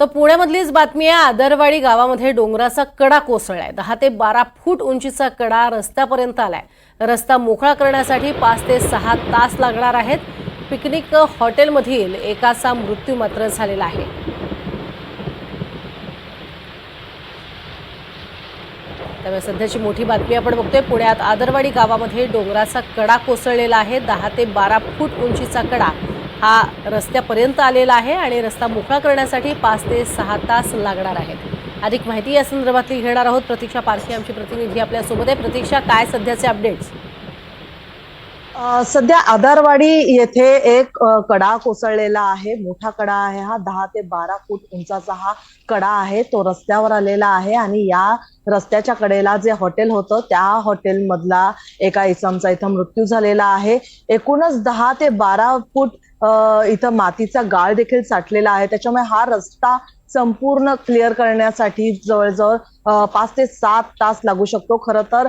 तर पुण्यामधलीच बातमी आहे। आदरवाडी गावामध्ये डोंगराचा कडा कोसळलाय। 10 ते 12 फूट उंचीचा कडा रस्त्यापर्यंत आलाय। रस्ता मोकळा करण्यासाठी 5 ते 6 तास लागणार आहेत। पिकनिक हॉटेलमधील एकाचा मृत्यू मात्र झालेला आहे। त्यामुळे सध्याची मोठी बातमी आपण बघतोय। पुण्यात आदरवाडी गावामध्ये डोंगराचा कडा कोसळलेला आहे। 10 ते 12 फूट उंचीचा कडा हा रस्त्यापर्यंत आलेला आहे आणि रस्ता मोकळा करण्यासाठी 5 ते 6 तास लागणार आहेत। अधिक माहिती या संदर्भातली घेणार आहोत। प्रतीक्षा पारखी आमची प्रतिनिधी आपल्या सोबत आहे। प्रतीक्षा, काय सध्याचे अपडेट्स? सध्या आदरवाडी येथे एक कडा कोसळलेला आहे। मोठा कडा आहे हा। 10 ते 12 फूट उंचाचा हा कडा आहे। तो रस्त्यावर आलेला आहे आणि या रस्त्याच्या कडेला जे हॉटेल होतं त्या हॉटेल मधला एका इसमचा इथं मृत्यू झालेला आहे। एकूणच 10 ते 12 फूट इथं मातीचा गाळ देखील साठलेला आहे। त्याच्यामुळे हा रस्ता संपूर्ण क्लिअर करण्यासाठी जवळजवळ 5 ते 7 तास लागू शकतो। खरं तर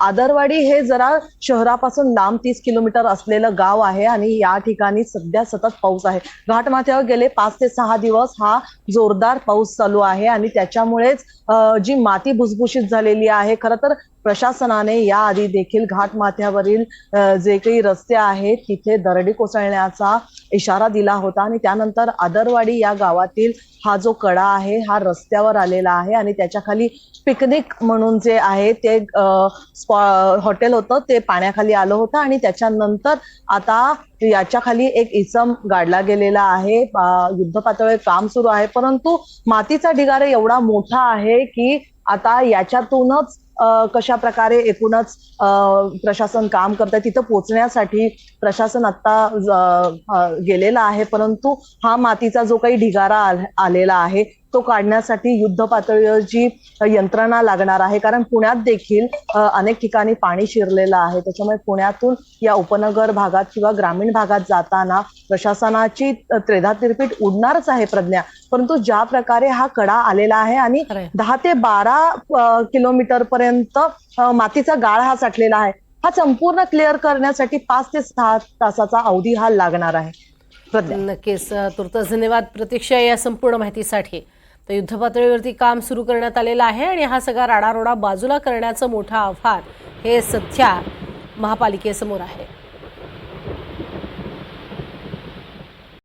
आदरवाडी हे जरा शहरापासून लांब 30 किलोमीटर असलेलं गाव आहे आणि या ठिकाणी सध्या सतत पाऊस आहे। घाटमाथ्यावर गेले 5 ते 6 दिवस हा जोरदार पाऊस चालू आहे आणि त्याच्यामुळेच जी माती भुसभुशीत झालेली आहे। खरं तर प्रशासनाने याआधी देखील घाटमाथ्यावरील जे काही रस्ते आहेत तिथे दरडी कोसळण्याचा इशारा दिला होता आणि त्यानंतर आदरवाडी या गावातील हा जो कडा आहे हा रस्त्यावर आलेला आहे आणि त्याच्या खाली पिकनिक म्हणून जे आहे ते हॉटेल होतं ते पाण्याखाली आलं होतं आणि त्याच्यानंतर आता याच्या खाली एक इसम गाडला गेलेला आहे। युद्ध पातळीवर काम सुरू आहे, परंतु मातीचा ढिगारा एवढा मोठा आहे की आता याच्यातूनच कशा प्रकारे एकूणच प्रशासन काम करतंय तिथं पोहोचण्यासाठी प्रशासन आता गेलेला आहे, परंतु हा मातीचा जो काही ढिगारा आलेला आहे तो काढण्यासाठी युद्ध पातळीवर जी यंत्रणा लागणार आहे। कारण पुण्यात देखील अनेक ठिकाणी पाणी शिरलेलं आहे। त्याच्यामुळे पुण्यातून या उपनगर भागात किंवा ग्रामीण भागात जाताना प्रशासनाची त्रेधा तिरपीट उडणारच आहे प्रज्ञा। परंतु ज्या प्रकारे हा कडा आलेला आहे आणि 10 ते 12 किलोमीटर पर्यंत मातीचा गाळ हा साठलेला आहे, हा संपूर्ण क्लिअर करण्यासाठी 5 ते 6 तासाचा अवधी हा लागणार आहे। नक्कीच, तुर्तास धन्यवाद प्रतीक्षा या संपूर्ण माहितीसाठी। तर युद्धपातळीवरती काम सुरू करण्यात आलेलं आहे आणि हा सगळा राडारोडा बाजूला करण्याचं मोठं आव्हान हे सध्या महापालिकेसमोर आहे।